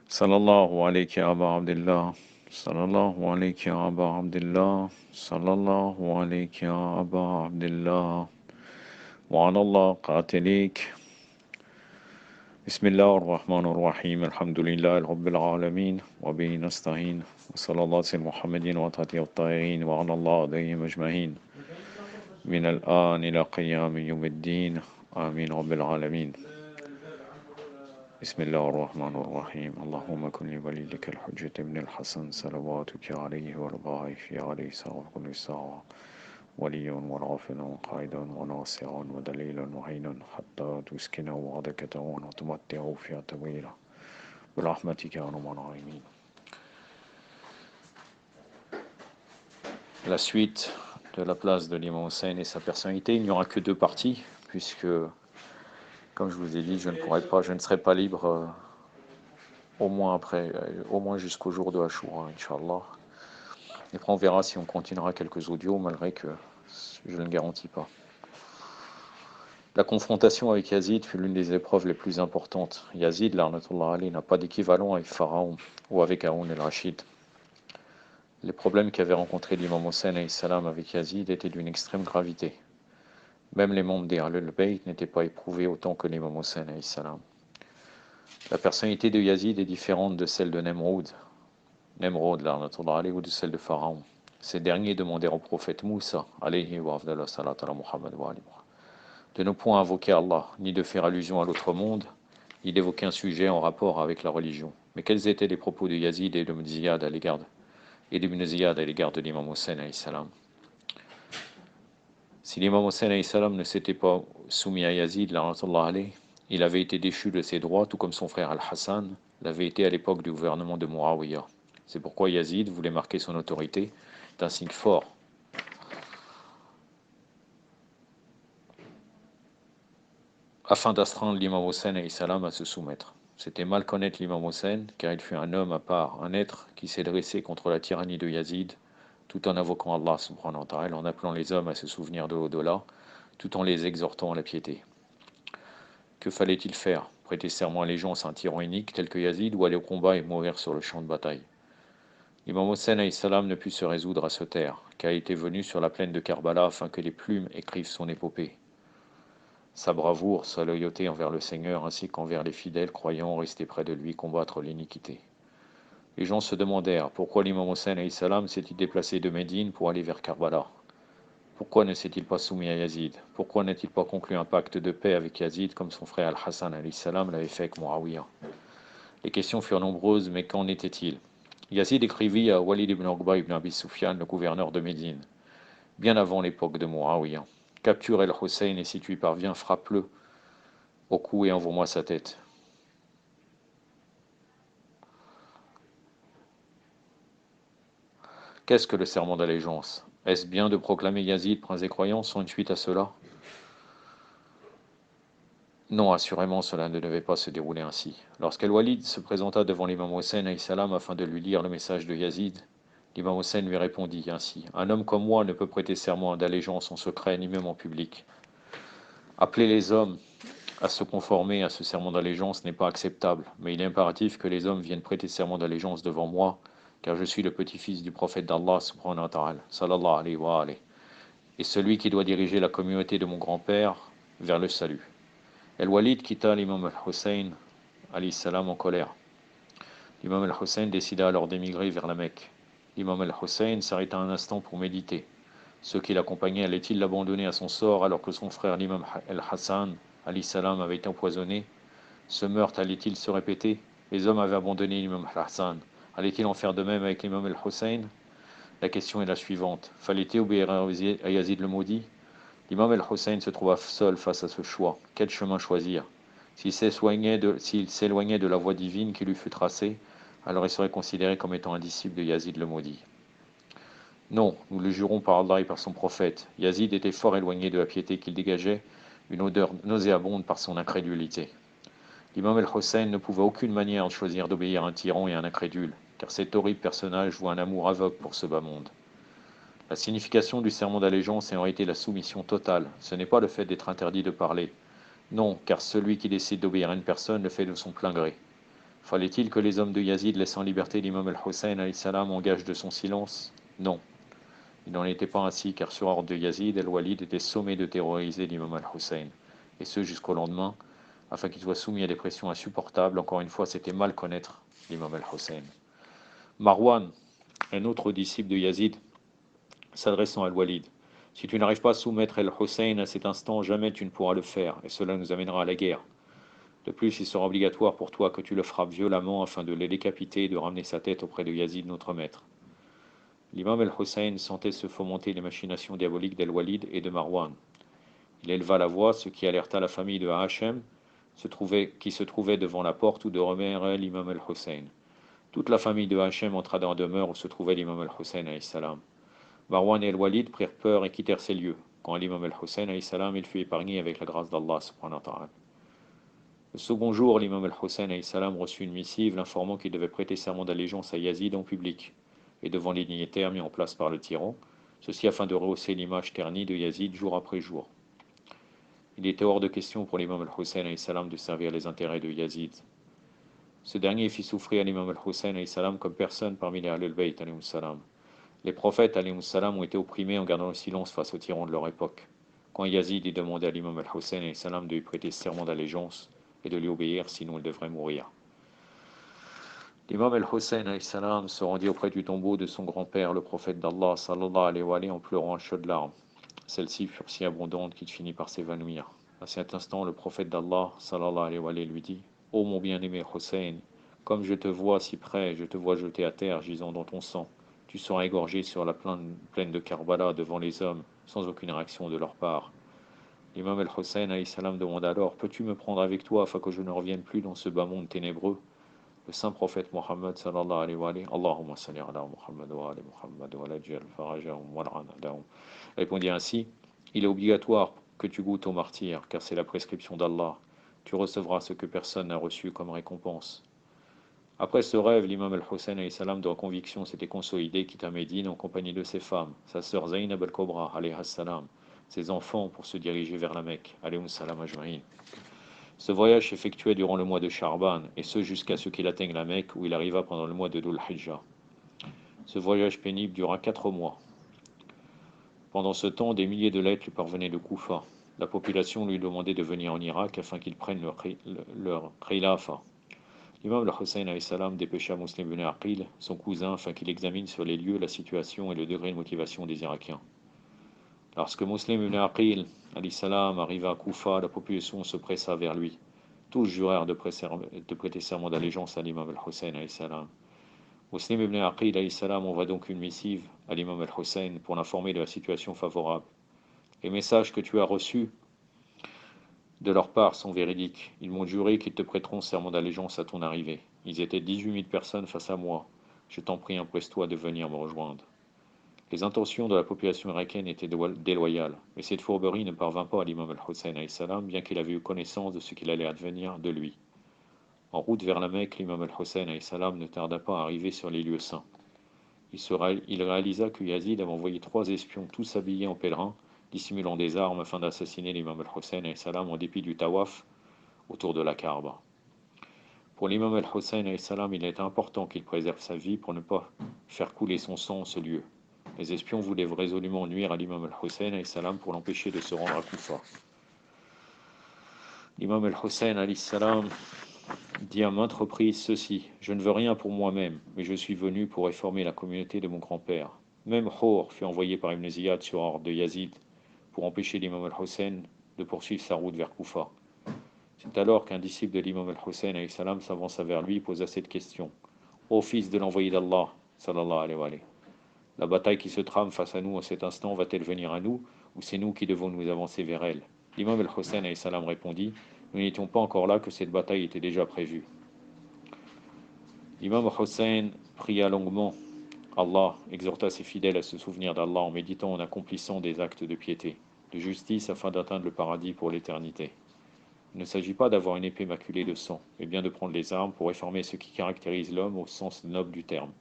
صلى الله عليك يا أبا عبد الله صلى الله عليك يا أبا عبد الله صلى الله عليك يا أبا عبد الله وعلى الله قاتليك بسم الله الرحمن الرحيم الحمد لله رب العالمين وبه نستعين وصلى الله على محمد وعلى الطاهرين وعلى الله عليهم أجمعين من الآن إلى قيام يوم الدين آمين رب العالمين بسم الله الرحمن الرحيم اللهم كن لوليك الحجة ابن الحسن صلواتك عليه والبائف عليه ساعة كل ساعة ولي ورافع وقائد وناصر ودليل معين حتى تسكنه وعدك وتمتعه فيها طويلة برحمتك يا رب العالمين. La suite de la place de l'imam Hussein et sa personnalité, il n'y aura que deux parties, puisque, comme je vous ai dit, je ne serai pas libre au moins jusqu'au jour de Ashura, Inch'Allah. Et après, on verra si on continuera quelques audios, malgré que je ne garantis pas. La confrontation avec Yazid fut l'une des épreuves les plus importantes. Yazid, la'natullah alayhi, n'a pas d'équivalent avec Pharaon ou avec Haroun el-Rachid. Les problèmes qu'avait rencontrés l'imam Hussein avec Yazid étaient d'une extrême gravité. Même les membres des Ahlul Bayt n'étaient pas éprouvés autant que l'imam Hussein. La personnalité de Yazid est différente de celle de Nemrod, ou de celle de Pharaon. Ces derniers demandèrent au prophète Moussa, alayhi wa afdallah salat ala Muhammad wa alihi, de ne point invoquer Allah, ni de faire allusion à l'autre monde, ni d'évoquer un sujet en rapport avec la religion. Mais quels étaient les propos de Yazid et d'Ibn Ziyad à l'égard de l'imam Hussein alayhi salam? Si l'imam Hussein alayhi salam ne s'était pas soumis à Yazid, il avait été déchu de ses droits, tout comme son frère Al-Hassan l'avait été à l'époque du gouvernement de Muawiyah. C'est pourquoi Yazid voulait marquer son autorité d'un signe fort. Afin d'astreindre l'imam Hussein à se soumettre. C'était mal connaître l'imam Hussein, car il fut un homme à part, un être qui s'est dressé contre la tyrannie de Yazid, tout en invoquant Allah subhanahu wa ta'ala, en appelant les hommes à se souvenir de l'au-delà, tout en les exhortant à la piété. Que fallait-il faire? Prêter serment allégeance à un tyran unique tel que Yazid, ou aller au combat et mourir sur le champ de bataille? L'imam Hussein ne put se résoudre à se taire, car il était venu sur la plaine de Karbala afin que les plumes écrivent son épopée. Sa bravoure, sa loyauté envers le Seigneur ainsi qu'envers les fidèles croyants restés près de lui combattre l'iniquité. Les gens se demandèrent pourquoi l'imam Hussein s'est-il déplacé de Médine pour aller vers Karbala. Pourquoi ne s'est-il pas soumis à Yazid? Pourquoi n'a-t-il pas conclu un pacte de paix avec Yazid comme son frère Al-Hassan l'avait fait avec Muawiyah? Les questions furent nombreuses, mais qu'en était-il? Yazid écrivit à Walid ibn Uqba ibn Abi Sufyan, le gouverneur de Médine, bien avant l'époque de Muawiyah. Capture El-Hussein et si tu y parviens, frappe-le au cou et envoie-moi sa tête. Qu'est-ce que le serment d'allégeance? Est-ce bien de proclamer Yazid prince des croyants sans une suite à cela? Non, assurément, cela ne devait pas se dérouler ainsi. Lorsqu'Al-Walid se présenta devant l'imam Hussein afin de lui lire le message de Yazid, l'imam Hussein lui répondit ainsi: un homme comme moi ne peut prêter serment d'allégeance en secret ni même en public. Appeler les hommes à se conformer à ce serment d'allégeance n'est pas acceptable, mais il est impératif que les hommes viennent prêter serment d'allégeance devant moi, car je suis le petit-fils du prophète d'Allah subhanahu wa ta'ala, sallallahu alayhi wa alayhi, et celui qui doit diriger la communauté de mon grand-père vers le salut. Al-Walid quitta l'imam al-Hussein alayhi salam en colère. L'imam al-Hussein décida alors d'émigrer vers la Mecque. L'imam al-Hussein s'arrêta un instant pour méditer. Ceux qui l'accompagnaient allaient-ils l'abandonner à son sort alors que son frère l'imam al-Hassan alayhi salam avait été empoisonné? Ce meurtre allait-il se répéter? Les hommes avaient abandonné l'imam al-Hassan. Allait-il en faire de même avec l'imam al-Hussein? La question est la suivante. Fallait-il obéir à Yazid le maudit? L'imam al-Hussein se trouva seul face à ce choix. Quel chemin choisir? S'il s'éloignait de la voie divine qui lui fut tracée, alors il serait considéré comme étant un disciple de Yazid le maudit. Non, nous le jurons par Allah et par son prophète. Yazid était fort éloigné de la piété qu'il dégageait, une odeur nauséabonde par son incrédulité. L'imam al-Hussein ne pouvait aucune manière choisir d'obéir à un tyran et à un incrédule, car cet horrible personnage voit un amour aveugle pour ce bas monde. La signification du serment d'allégeance est en réalité la soumission totale. Ce n'est pas le fait d'être interdit de parler. Non, car celui qui décide d'obéir à une personne le fait de son plein gré. Fallait-il que les hommes de Yazid laissent en liberté l'imam al-Hussein alayhi salam en gage de son silence? Non. Il n'en était pas ainsi, car sur ordre de Yazid, al-Walid était sommé de terroriser l'imam al-Hussein, et ce jusqu'au lendemain, afin qu'il soit soumis à des pressions insupportables. Encore une fois, c'était mal connaître l'imam al-Hussein. Marwan, un autre disciple de Yazid, s'adressant à al-Walid: si tu n'arrives pas à soumettre al-Hussein à cet instant, jamais tu ne pourras le faire, et cela nous amènera à la guerre. De plus, il sera obligatoire pour toi que tu le frappes violemment afin de le décapiter et de ramener sa tête auprès de Yazid, notre maître. L'imam al-Hussein sentait se fomenter les machinations diaboliques d'al-Walid et de Marwan. Il éleva la voix, ce qui alerta la famille de Hachem, qui se trouvait devant la porte où demeurait l'imam al-Hussein. Toute la famille de Hachem entra dans la demeure où se trouvait l'imam al-Hussein alayhi salam. Marwan et al-Walid prirent peur et quittèrent ces lieux. Quand l'imam al-Hussein alayhi salam, il fut épargné avec la grâce d'Allah subhanahu wa ta'ala. Le second jour, l'imam al-Hussein alayhi salam reçut une missive l'informant qu'il devait prêter serment d'allégeance à Yazid en public et devant les dignitaires mis en place par le tyran, ceci afin de rehausser l'image ternie de Yazid jour après jour. Il était hors de question pour l'imam al-Hussein alayhi salam de servir les intérêts de Yazid. Ce dernier fit souffrir l'imam al-Hussein alayhi salam comme personne parmi les Ahlul Bayt alayhi salam. Les prophètes alayhi salam ont été opprimés en gardant le silence face aux tyrans de leur époque. Quand Yazid y demandait à l'imam al-Hussein alayhi salam de lui prêter serment d'allégeance et de lui obéir, sinon il devrait mourir. L'imam al-Hussein alayhi salam se rendit auprès du tombeau de son grand-père, le prophète d'Allah sallallahu alayhi wa alayhi, en pleurant à chaudes larmes. Celles-ci furent si abondantes qu'il finit par s'évanouir. À cet instant, le prophète d'Allah sallallahu alayhi wa alayhi lui dit: ô mon bien-aimé Hussein, comme je te vois si près, je te vois jeté à terre, gisant dans ton sang. Tu seras égorgé sur la plaine de Karbala devant les hommes, sans aucune réaction de leur part. L'imam al-Hussein alayhi salam demanda alors: peux-tu me prendre avec toi afin que je ne revienne plus dans ce bas monde ténébreux? Le saint prophète Mohammed sallallahu alayhi wa alayhi, Allahumma salli ala Muhammad wa ala Muhammad wa ala jal farajahum wa al'anadahum, répondit ainsi: il est obligatoire que tu goûtes au martyr, car c'est la prescription d'Allah. Tu recevras ce que personne n'a reçu comme récompense. Après ce rêve, l'imam al-Hussein alayhi salam de conviction s'était consolidé, quitta Médine en compagnie de ses femmes, sa sœur Zaynab al-Kubra alayha salam, ses enfants, pour se diriger vers la Mecque alayhum salam ajma'in. Ce voyage s'effectuait durant le mois de Charban, et ce jusqu'à ce qu'il atteigne la Mecque, où il arriva pendant le mois de Dhul Hijjah. Ce voyage pénible dura 4 mois. Pendant ce temps, des milliers de lettres lui parvenaient de Koufa. La population lui demandait de venir en Irak afin qu'ils prennent leur khilafa. L'imam al-Hussein alayhi salam dépêcha Muslim ibn Aqil, son cousin, afin qu'il examine sur les lieux, la situation et le degré de motivation des Irakiens. Lorsque Muslim ibn Aqil alayhi salam arriva à Koufa, la population se pressa vers lui. Tous jurèrent de prêter serment d'allégeance à l'imam al-Hussein alayhi salam. Muslim ibn Aqil alayhi salam envoie donc une missive à l'imam al-Hussein pour l'informer de la situation favorable. Les messages que tu as reçus de leur part sont véridiques. Ils m'ont juré qu'ils te prêteront serment d'allégeance à ton arrivée. Ils étaient 18 000 personnes face à moi. Je t'en prie, empresse-toi de venir me rejoindre. Les intentions de la population irakienne étaient déloyales, mais cette fourberie ne parvint pas à l'imam al-Hussein alayhi salam, bien qu'il avait eu connaissance de ce qu'il allait advenir de lui. En route vers la Mecque, l'imam al-Hussein alayhi salam ne tarda pas à arriver sur les lieux saints. Il réalisa que Yazid avait envoyé 3 espions, tous habillés en pèlerins, dissimulant des armes afin d'assassiner l'imam al-Hussein alayhi salam en dépit du tawaf autour de la Kaaba. Pour l'imam al-Hussein alayhi salam, il était important qu'il préserve sa vie pour ne pas faire couler son sang en ce lieu. Les espions voulaient résolument nuire à l'imam al-Hussein alayhi salam pour l'empêcher de se rendre à Koufa. L'imam al-Hussein alayhi salam dit à maintes reprises ceci: je ne veux rien pour moi-même, mais je suis venu pour réformer la communauté de mon grand-père. Même Hur fut envoyé par Ibn Ziyad sur ordre de Yazid pour empêcher l'imam al-Hussein de poursuivre sa route vers Koufa. C'est alors qu'un disciple de l'imam al-Hussein alayhi salam s'avança vers lui et posa cette question: ô fils de l'envoyé d'Allah sallallahu alayhi wa alayhi, la bataille qui se trame face à nous en cet instant va-t-elle venir à nous, ou c'est nous qui devons nous avancer vers elle? L'imam al-Hussein alayhi salam répondit: nous n'étions pas encore là que cette bataille était déjà prévue. L'imam al-Hussein pria longuement Allah, exhorta ses fidèles à se souvenir d'Allah en méditant, en accomplissant des actes de piété, de justice afin d'atteindre le paradis pour l'éternité. Il ne s'agit pas d'avoir une épée maculée de sang, mais bien de prendre les armes pour réformer ce qui caractérise l'homme au sens noble du terme.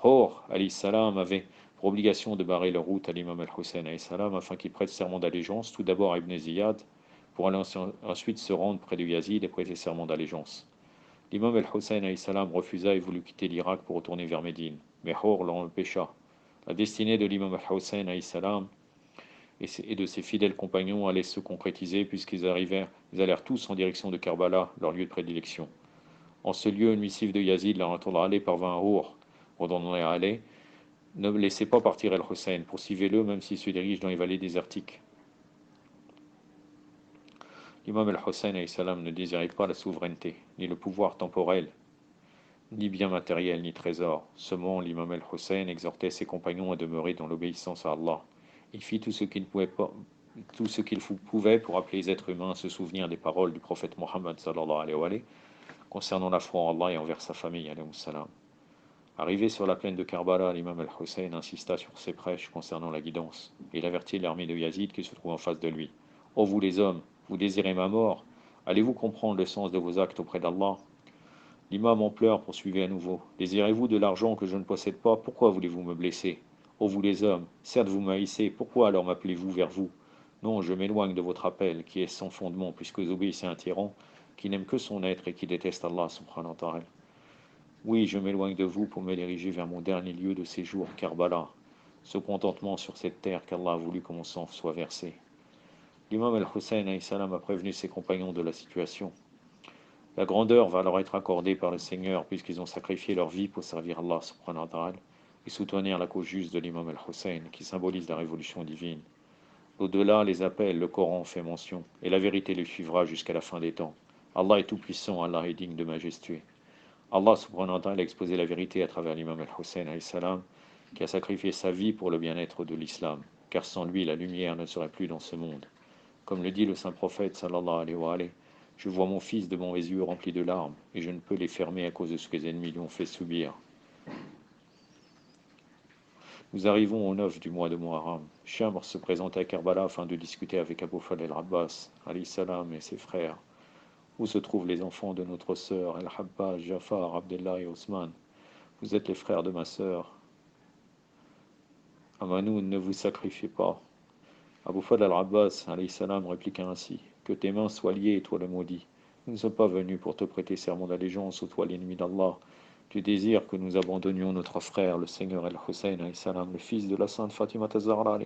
Hur alayhi salam avait pour obligation de barrer la route à l'imam al-Hussein alayhi salam afin qu'il prête serment d'allégeance tout d'abord à Ibn Ziyad pour aller ensuite se rendre près de Yazid et prêter serment d'allégeance. L'imam al-Hussein alayhi salam refusa et voulut quitter l'Irak pour retourner vers Médine, mais Hur l'en empêcha. La destinée de l'imam al-Hussein alayhi salam et de ses fidèles compagnons allait se concrétiser ils allèrent tous en direction de Karbala, leur lieu de prédilection. En ce lieu, une missive de Yazid, la Ali, parvint à Hur, redonnant à Ali, ne laissez pas partir al-Hussein, poursuivez-le même s'il se dirige dans les vallées désertiques. L'imam al-Hussein ne désirait pas la souveraineté, ni le pouvoir temporel, ni bien matériel, ni trésor. Seulement, l'imam al-Hussein exhortait ses compagnons à demeurer dans l'obéissance à Allah. Il fit tout ce qu'il pouvait pour appeler les êtres humains à se souvenir des paroles du prophète Mohammed sallallahu alayhi wa sallam, concernant la foi en Allah et envers sa famille alayhi salam. Arrivé sur la plaine de Karbala, l'imam al-Hussein insista sur ses prêches concernant la guidance. Il avertit l'armée de Yazid qui se trouve en face de lui. Ô vous les hommes, vous désirez ma mort? Allez-vous comprendre le sens de vos actes auprès d'Allah? L'imam en pleurs poursuivait à nouveau. Désirez-vous de l'argent que je ne possède pas? Pourquoi voulez-vous me blesser? Ô vous les hommes, certes vous m'haïssez, pourquoi alors m'appelez-vous vers vous? Non, je m'éloigne de votre appel, qui est sans fondement, puisque vous obéissez à un tyran, qui n'aime que son être et qui déteste Allah subhanahu wa ta'ala. Oui, je m'éloigne de vous pour me diriger vers mon dernier lieu de séjour, Karbala, ce contentement sur cette terre qu'Allah a voulu que mon sang soit versé. L'imam al-Hussein a prévenu ses compagnons de la situation. La grandeur va leur être accordée par le Seigneur puisqu'ils ont sacrifié leur vie pour servir Allah subhanahu wa ta'ala et soutenir la cause juste de l'imam al-Hussein qui symbolise la révolution divine. Au-delà, les appels, le Coran fait mention, et la vérité les suivra jusqu'à la fin des temps. Allah est tout-puissant, Allah est digne de majestueux. Allah subhanahu wa ta'ala a exposé la vérité à travers l'imam al-Hussein qui a sacrifié sa vie pour le bien-être de l'islam, car sans lui la lumière ne serait plus dans ce monde. Comme le dit le saint prophète sallallahu alayhi wa alayhi, je vois mon fils de mauvais yeux remplis de larmes, et je ne peux les fermer à cause de ce que les ennemis lui ont fait subir. Nous arrivons au 9 du mois de Muharram. Shamr se présentait à Karbala afin de discuter avec Abu Fadl al-Abbas, alayhi salam, et ses frères. Où se trouvent les enfants de notre sœur, Al-Habbas, Jafar, Abdullah et Osman? Vous êtes les frères de ma sœur. Amanoun, ne vous sacrifiez pas. Abu Fadl al-Abbas, alayhi salam, répliqua ainsi, que tes mains soient liées et toi le maudit. Nous ne sommes pas venus pour te prêter serment d'allégeance, ô toi l'ennemi d'Allah. Tu désires que nous abandonnions notre frère, le Seigneur al-Hussein, le fils de la sainte Fatima Tazahra.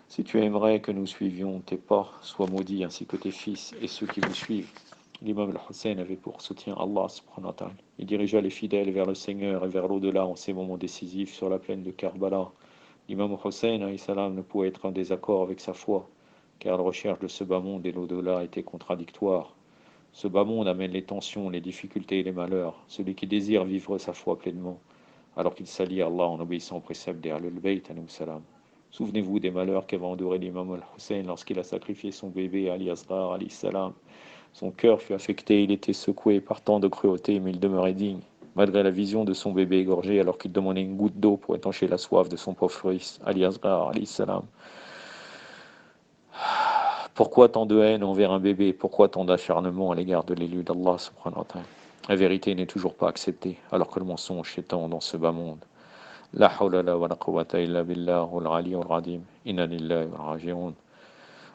Si tu aimerais que nous suivions tes pas, sois maudit ainsi que tes fils et ceux qui vous suivent. L'imam al-Hussein avait pour soutien Allah subhanahu wa ta'ala. Il dirigea les fidèles vers le Seigneur et vers l'au-delà en ces moments décisifs sur la plaine de Karbala. L'imam Hussein ne pouvait être en désaccord avec sa foi, car la recherche de ce bas monde et l'au-delà était contradictoire. Ce bas monde amène les tensions, les difficultés et les malheurs. Celui qui désire vivre sa foi pleinement, alors qu'il s'allie à Allah en obéissant aux préceptes des Ahlul Bayt. Souvenez-vous des malheurs qu'avait enduré l'imam al-Hussein lorsqu'il a sacrifié son bébé Ali Asghar alayhi salam. Son cœur fut affecté, il était secoué par tant de cruauté, mais il demeurait digne, malgré la vision de son bébé égorgé alors qu'il demandait une goutte d'eau pour étancher la soif de son pauvre fils, Ali Asghar alayhi salam. Pourquoi tant de haine envers un bébé? Pourquoi tant d'acharnement à l'égard de l'élu d'Allah subhanahu wa ta'ala? La vérité n'est toujours pas acceptée, alors que le mensonge s'étend dans ce bas monde. La hawla wa la quwwata illa billah al-ali al-azim. Inna lillahi wa raji'un.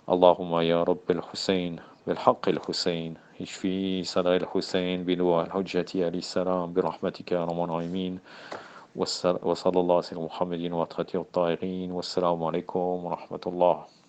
Allahumma ya Rabb al-Hussein, بالحق الحسين اشفي صدر الحسين بنور الحجة عليه السلام برحمتك يا رب العالمين وصلى الله على محمد وعلى آله الطاهرين والسلام عليكم ورحمة الله.